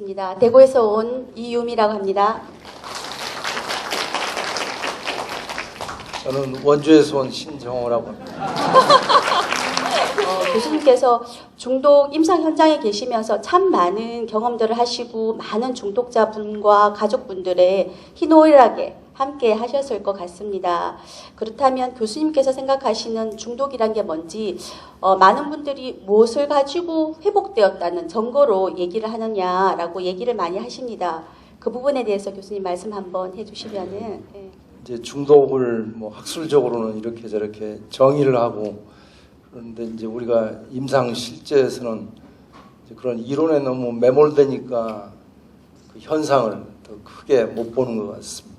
모시겠습니다. 대구에서 온 이유미라고 합니다. 저는 원주에서 온 신정호라고 합니다. 교수님께서 중독 임상 현장에 계시면서 참 많은 경험들을 하시고 많은 중독자분과 가족분들의 희노애락에 함께 하셨을 것 같습니다. 그렇다면 교수님께서 생각하시는 중독이란 게 뭔지 많은 분들이 무엇을 가지고 회복되었다는 증거로 얘기를 하느냐라고 얘기를 많이 하십니다. 그 부분에 대해서 교수님 말씀 한번 해주시면은. 네. 이제 중독을 뭐 학술적으로는 이렇게 저렇게 정의를 하고 그런데 이제 우리가 임상 실제에서는 이제 그런 이론에 너무 매몰되니까 그 현상을 더 크게 못 보는 것 같습니다.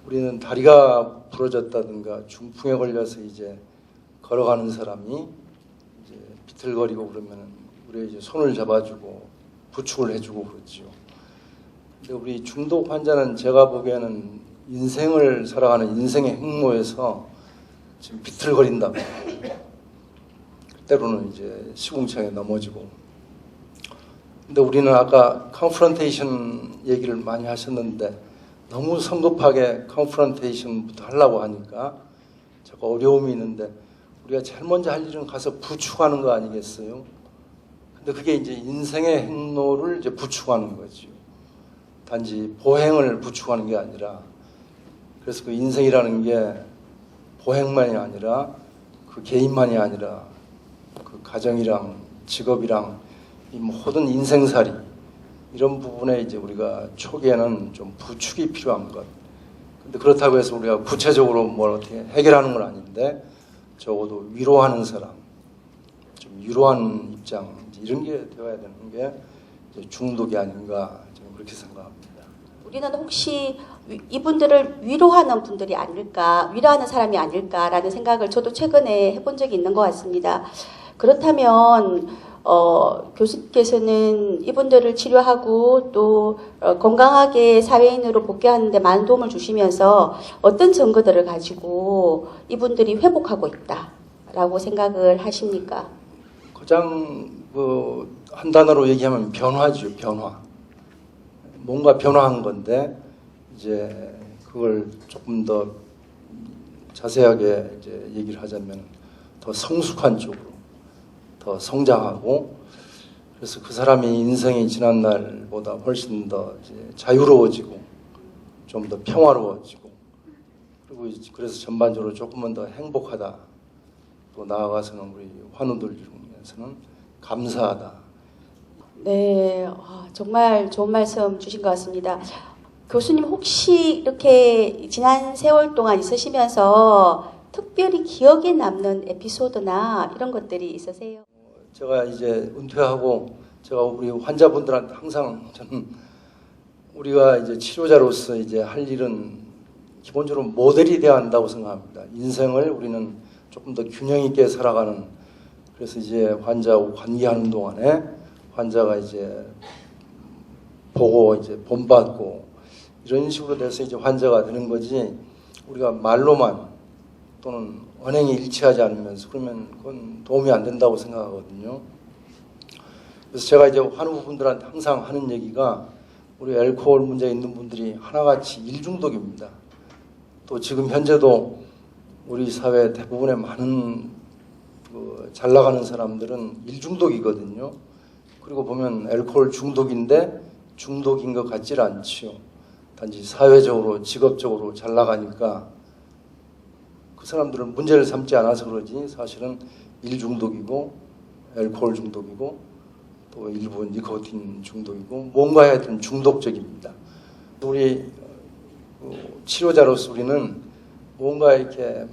우리는 다리가 부러졌다든가 중풍에 걸려서 이제 걸어가는 사람이 이제 비틀거리고 그러면 우리 이제 손을 잡아주고 부축을 해주고 그러지요. 근데 우리 중독 환자는 제가 보기에는 인생을 살아가는 인생의 행로에서 지금 비틀거린다. 때로는 이제 시궁창에 넘어지고. 근데 우리는 아까 컨프런테이션 얘기를 많이 하셨는데 너무 성급하게 컨프런테이션부터 하려고 하니까 자꾸 어려움이 있는데 우리가 제일 먼저 할 일은 가서 부축하는 거 아니겠어요? 근데 그게 이제 인생의 행로를 이제 부축하는 거죠. 단지 보행을 부축하는 게 아니라 그래서 그 인생이라는 게 보행만이 아니라 그 개인만이 아니라 그 가정이랑 직업이랑 이 모든 인생살이 이런 부분에 이제 우리가 초기에는 좀 부축이 필요한 것. 근데 그렇다고 해서 우리가 구체적으로 뭘 어떻게 해결하는 건 아닌데 적어도 위로하는 사람, 좀 위로하는 입장 이런 게 되어야 되는 게 이제 중독이 아닌가 저는 그렇게 생각합니다. 우리는 혹시 이분들을 위로하는 분들이 아닐까, 위로하는 사람이 아닐까라는 생각을 저도 최근에 해본 적이 있는 것 같습니다. 그렇다면 교수님께서는 이분들을 치료하고 또 건강하게 사회인으로 복귀하는 데 많은 도움을 주시면서 어떤 증거들을 가지고 이분들이 회복하고 있다라고 생각을 하십니까? 가장 한 단어로 얘기하면 변화죠. 변화. 뭔가 변화한 건데 이제 그걸 조금 더 자세하게 이제 얘기를 하자면 더 성숙한 쪽으로 더 성장하고 그래서 그 사람이 인생이 지난 날보다 훨씬 더 이제 자유로워지고 좀 더 평화로워지고 그리고 그래서 전반적으로 조금은 더 행복하다 또 나아가서는 우리 환우들 중에서는 감사하다. 네, 정말 좋은 말씀 주신 것 같습니다. 교수님 혹시 이렇게 지난 세월 동안 있으시면서 특별히 기억에 남는 에피소드나 이런 것들이 있으세요? 제가 이제 은퇴하고 제가 우리 환자분들한테 항상 저는 우리가 이제 치료자로서 이제 할 일은 기본적으로 모델이 되어야 한다고 생각합니다. 인생을 우리는 조금 더 균형 있게 살아가는 그래서 이제 환자하고 관계하는 동안에 환자가 이제 보고 이제 본받고 이런 식으로 돼서 이제 환자가 되는 거지 우리가 말로만 또는 언행이 일치하지 않으면서 그러면 그건 도움이 안 된다고 생각하거든요. 그래서 제가 이제 환우분들한테 항상 하는 얘기가 우리 알코올 문제 있는 분들이 하나같이 일중독입니다. 또 지금 현재도 우리 사회 대부분의 많은 잘 나가는 사람들은 일중독이거든요. 그리고 보면 알코올 중독인데 중독인 것 같질 않지요. 단지 사회적으로 직업적으로 잘 나가니까 그 사람들은 문제를 삼지 않아서 그러지 사실은 일중독이고 알코올 중독이고 또 일부 니코틴 중독이고 뭔가 하여튼 중독적입니다. 우리 치료자로서 우리는 뭔가 이렇게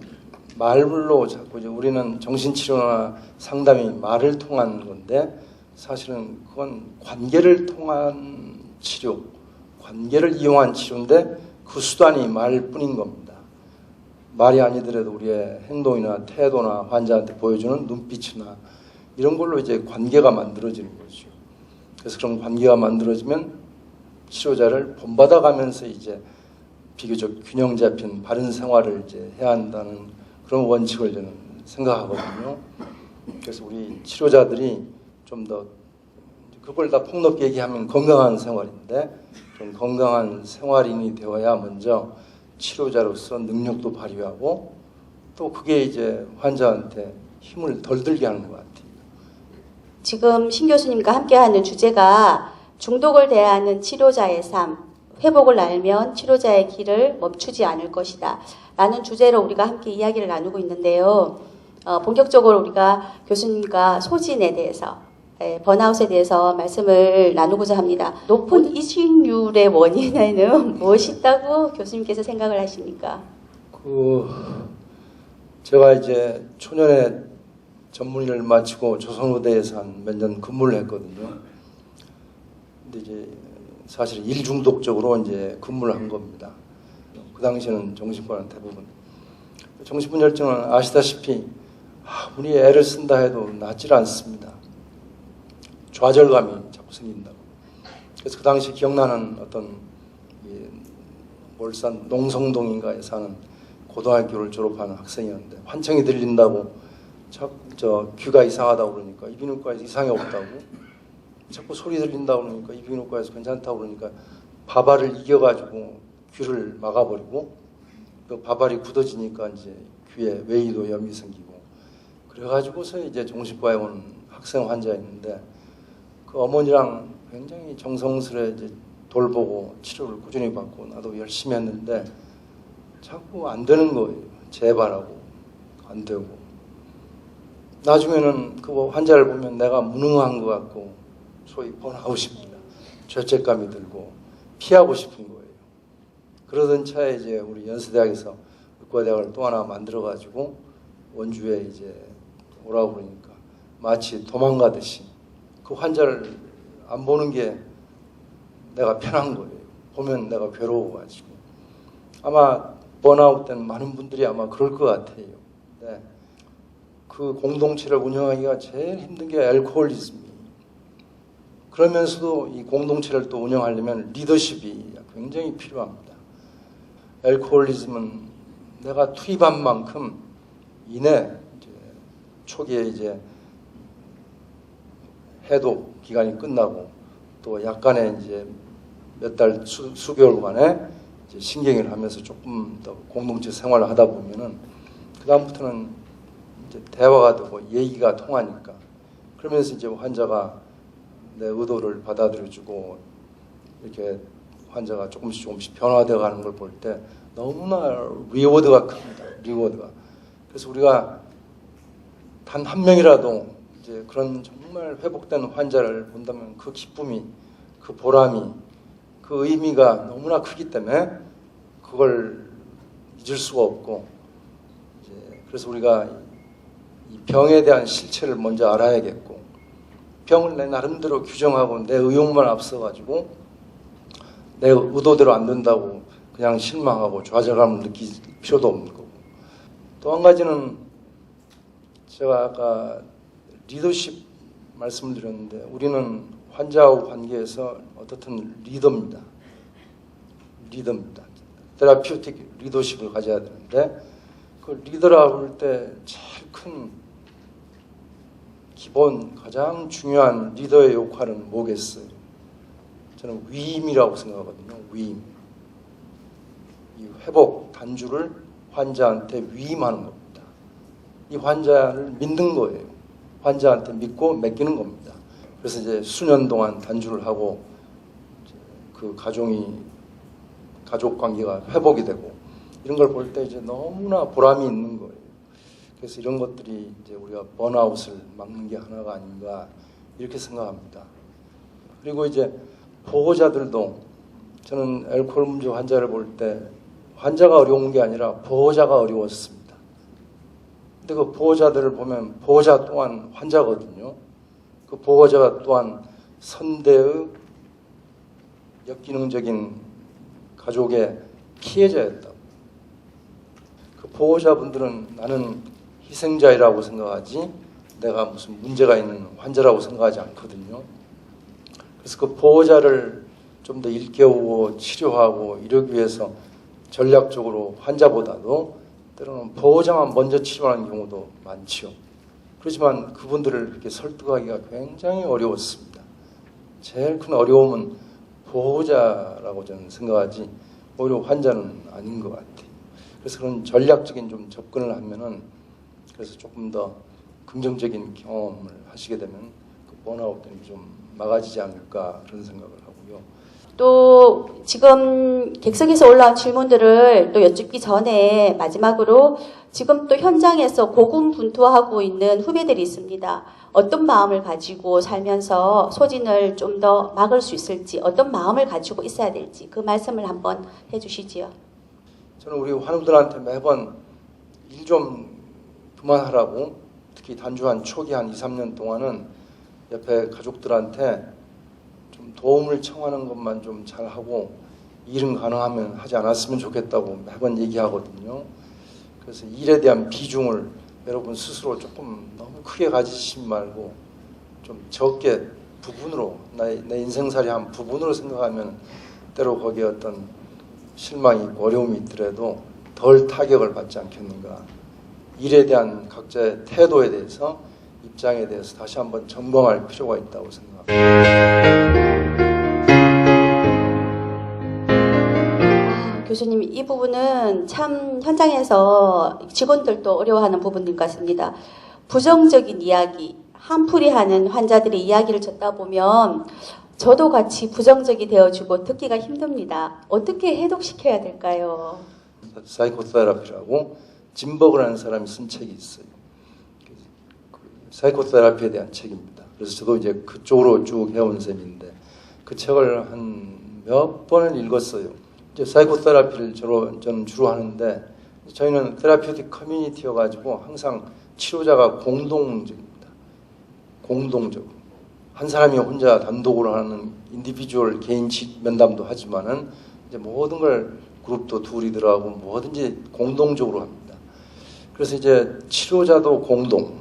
말로 자꾸 이제 우리는 정신치료나 상담이 말을 통한 건데 사실은 그건 관계를 통한 치료, 관계를 이용한 치료인데 그 수단이 말뿐인 겁니다. 말이 아니더라도 우리의 행동이나 태도나 환자한테 보여주는 눈빛이나 이런 걸로 이제 관계가 만들어지는 거죠. 그래서 그런 관계가 만들어지면 치료자를 본받아가면서 이제 비교적 균형 잡힌 바른 생활을 이제 해야 한다는 그런 원칙을 저는 생각하거든요. 그래서 우리 치료자들이 좀 더 그걸 다 폭넓게 얘기하면 건강한 생활인데 좀 건강한 생활인이 되어야 먼저 치료자로서 능력도 발휘하고 또 그게 이제 환자한테 힘을 덜 들게 하는 것 같아요. 지금 신 교수님과 함께하는 주제가 중독을 대하는 치료자의 삶, 회복을 알면 치료자의 길을 멈추지 않을 것이다 라는 주제로 우리가 함께 이야기를 나누고 있는데요. 본격적으로 우리가 교수님과 소진에 대해서, 번아웃에 대해서 말씀을 나누고자 합니다. 높은 이식률의 원인에는 무엇이 있다고 교수님께서 생각을 하십니까? 제가 이제 초년에 전문의를 마치고 조선의대에서 한 몇 년 근무를 했거든요. 근데 이제 사실 일중독적으로 이제 근무를 한 겁니다. 그 당시에는 정신과는 대부분. 정신분열증은 아시다시피 아무리 애를 쓴다 해도 낫질 않습니다. 좌절감이 자꾸 생긴다고. 그래서 그 당시 기억나는 어떤 월산 농성동인가에 사는 고등학교를 졸업한 학생이었는데 환청이 들린다고 자꾸 귀가 이상하다고 그러니까 이비인후과에서 이상이 없다고 자꾸 소리 들린다고 그러니까 이비인후과에서 괜찮다고 그러니까 바발을 이겨가지고 귀를 막아버리고 그 바발이 굳어지니까 이제 귀에 외이도염이 생기고 그래가지고서 이제 정신과에 온 학생 환자였는데 그 어머니랑 굉장히 정성스레 이제 돌보고 치료를 꾸준히 받고 나도 열심히 했는데 자꾸 안 되는 거예요. 재발하고 안 되고 나중에는 그 환자를 보면 내가 무능한 것 같고 소위 번아웃입니다. 죄책감이 들고 피하고 싶은 거예요. 그러던 차에 이제 우리 연세대학에서 의과대학을 또 하나 만들어가지고 원주에 이제 오라고 그러니까 마치 도망가듯이 그 환자를 안 보는 게 내가 편한 거예요. 보면 내가 괴로워가지고 아마 번아웃 된 많은 분들이 아마 그럴 것 같아요. 네. 그 공동체를 운영하기가 제일 힘든 게 알코올리즘이에요. 그러면서도 이 공동체를 또 운영하려면 리더십이 굉장히 필요합니다. 알코올리즘은 내가 투입한 만큼 이내 초기에 이제 해독 기간이 끝나고 또 약간의 이제 몇 달 수개월 만에 이제 신경을 하면서 조금 더 공동체 생활을 하다 보면은 그 다음부터는 이제 대화가 되고 얘기가 통하니까 그러면서 이제 환자가 내 의도를 받아들여주고 이렇게 환자가 조금씩 변화되어 가는 걸 볼 때 너무나 리워드가 큽니다. 리워드가. 그래서 우리가 단 한 명이라도 이제 그런 정말 회복된 환자를 본다면 그 기쁨이, 그 보람이, 그 의미가 너무나 크기 때문에 그걸 잊을 수가 없고 이제 그래서 우리가 이 병에 대한 실체를 먼저 알아야겠고 병을 내 나름대로 규정하고 내 의욕만 앞서가지고 내 의도대로 안 된다고 그냥 실망하고 좌절감을 느낄 필요도 없는 거고 또 한 가지는 제가 아까 리더십 말씀을 드렸는데 우리는 환자하고 관계에서 어떻든 리더입니다. 테라피우틱 리더십을 가져야 되는데 그 리더라고 할 때 제일 큰 기본 가장 중요한 리더의 역할은 뭐겠어요? 저는 위임이라고 생각하거든요. 위임. 이 회복 단주를 환자한테 위임하는 겁니다. 이 환자를 믿는 거예요. 환자한테 믿고 맡기는 겁니다. 그래서 이제 수년 동안 단주를 하고 그 가족 관계가 회복이 되고 이런 걸 볼 때 이제 너무나 보람이 있는 거예요. 그래서 이런 것들이 이제 우리가 번아웃을 막는 게 하나가 아닌가 이렇게 생각합니다. 그리고 이제 보호자들도 저는 알코올 문제 환자를 볼 때 환자가 어려운 게 아니라 보호자가 어려웠습니다. 근데 그 보호자들을 보면 보호자 또한 환자거든요. 그 보호자가 또한 선대의 역기능적인 가족의 피해자였다고. 그 보호자분들은 나는 희생자이라고 생각하지 내가 무슨 문제가 있는 환자라고 생각하지 않거든요. 그래서 그 보호자를 좀 더 일깨우고 치료하고 이러기 위해서 전략적으로 환자보다도 때로는 보호자만 먼저 치료하는 경우도 많지요. 그렇지만 그분들을 이렇게 설득하기가 굉장히 어려웠습니다. 제일 큰 어려움은 보호자라고 저는 생각하지 오히려 환자는 아닌 것 같아요. 그래서 그런 전략적인 좀 접근을 하면은 그래서 조금 더 긍정적인 경험을 하시게 되면 그 번아웃들이 좀 막아지지 않을까 그런 생각을 하고요. 또 지금 객석에서 올라온 질문들을 또 여쭙기 전에 마지막으로 지금 또 현장에서 고군분투하고 있는 후배들이 있습니다. 어떤 마음을 가지고 살면서 소진을 좀 더 막을 수 있을지, 어떤 마음을 가지고 있어야 될지 그 말씀을 한번 해주시지요. 저는 우리 환우들한테 매번 일 좀 그만하라고, 특히 단주한 초기 한 2, 3년 동안은 옆에 가족들한테 좀 도움을 청하는 것만 좀 잘하고 일은 가능하면 하지 않았으면 좋겠다고 매번 얘기하거든요. 그래서 일에 대한 비중을 여러분 스스로 조금 너무 크게 가지시지 말고 좀 적게 부분으로 내 인생살이 한 부분으로 생각하면 때로 거기에 어떤 실망이 있고 어려움이 있더라도 덜 타격을 받지 않겠는가. 일에 대한 각자의 태도에 대해서 입장에 대해서 다시 한번 점검할 필요가 있다고 생각합니다. 교수님, 이 부분은 참 현장에서 직원들도 어려워하는 부분인 것 같습니다. 부정적인 이야기, 한풀이하는 환자들의 이야기를 듣다 보면 저도 같이 부정적이 되어주고 듣기가 힘듭니다. 어떻게 해독시켜야 될까요? 사이코테라피라고 진벅을 하는 사람이 쓴 책이 있어요. 그 사이코테라피에 대한 책입니다. 그래서 저도 이제 그쪽으로 쭉 해온 셈인데 그 책을 한 몇 번을 읽었어요. 이제 사이코테라피를 저는 주로 하는데 저희는 테라피우틱 커뮤니티여가지고 항상 치료자가 공동적입니다. 공동적으로. 한 사람이 혼자 단독으로 하는 인디비주얼 개인 면담도 하지만은 이제 모든 걸 그룹도 둘이더라고 뭐든지 공동적으로 합니다. 그래서 이제 치료자도 공동,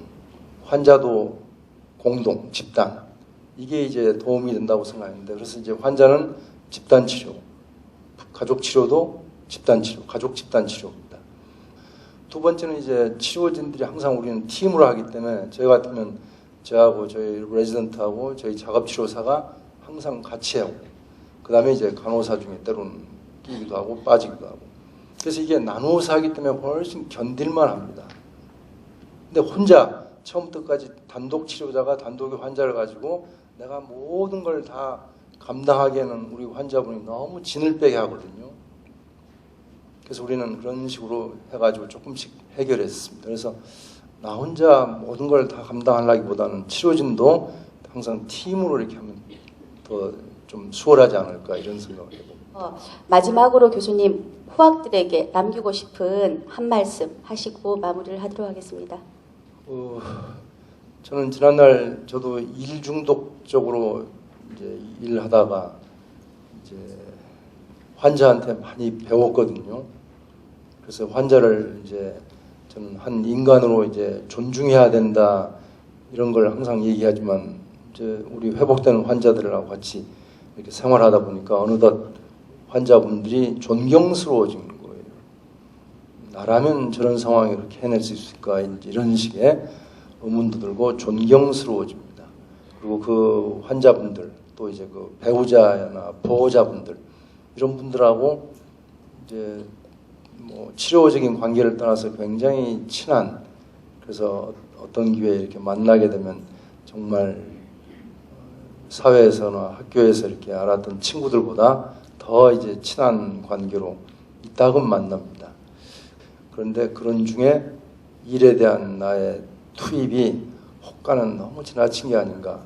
환자도 공동, 집단. 이게 이제 도움이 된다고 생각하는데 그래서 이제 환자는 집단 치료, 가족 치료도 집단 치료, 가족 집단 치료입니다. 두 번째는 이제 치료진들이 항상 우리는 팀으로 하기 때문에 저희 같으면 저하고 저희 레지던트하고 저희 작업치료사가 항상 같이 하고 그 다음에 이제 간호사 중에 때로는 끼기도 하고 빠지기도 하고 그래서 이게 나누어서 하기 때문에 훨씬 견딜만 합니다. 근데 혼자 처음부터까지 단독 치료자가 단독의 환자를 가지고 내가 모든 걸 다 감당하기에는 우리 환자분이 너무 진을 빼게 하거든요. 그래서 우리는 그런 식으로 해가지고 조금씩 해결했습니다. 그래서 나 혼자 모든 걸 다 감당하려기보다는 치료진도 항상 팀으로 이렇게 하면 더 좀 수월하지 않을까 이런 생각을 해봅니다. 마지막으로 교수님 후학들에게 남기고 싶은 한 말씀 하시고 마무리를 하도록 하겠습니다. 저는 지난날 저도 일 중독적으로 이제 일하다가 이제 환자한테 많이 배웠거든요. 그래서 환자를 이제 저는 한 인간으로 이제 존중해야 된다 이런 걸 항상 얘기하지만 이제 우리 회복되는 환자들하고 같이 이렇게 생활하다 보니까 어느덧 환자분들이 존경스러워지는 거예요. 나라면 저런 상황을 이렇게 해낼 수 있을까 이런 식의 의문도 들고 존경스러워집니다. 그리고 그 환자분들 또 이제 그 배우자나 보호자분들 이런 분들하고 이제 뭐 치료적인 관계를 떠나서 굉장히 친한 그래서 어떤 기회에 이렇게 만나게 되면 정말 사회에서나 학교에서 이렇게 알았던 친구들보다 더 이제 친한 관계로 이따금 만납니다. 그런데 그런 중에 일에 대한 나의 투입이 혹가는 너무 지나친 게 아닌가,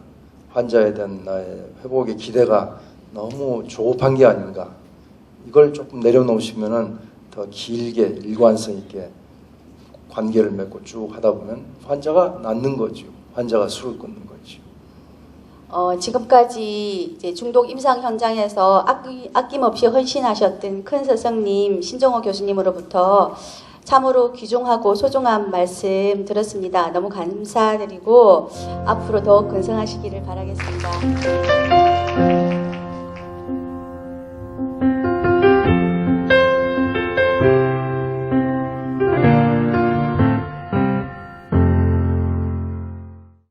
환자에 대한 나의 회복의 기대가 너무 조급한 게 아닌가, 이걸 조금 내려놓으시면은 더 길게 일관성 있게 관계를 맺고 쭉 하다 보면 환자가 낫는 거죠. 환자가 술을 끊는 거죠. 지금까지 이제 중독 임상 현장에서 아낌없이 헌신하셨던 큰 스승님 신정호 교수님으로부터 참으로 귀중하고 소중한 말씀 들었습니다. 너무 감사드리고 앞으로 더욱 건승하시기를 바라겠습니다.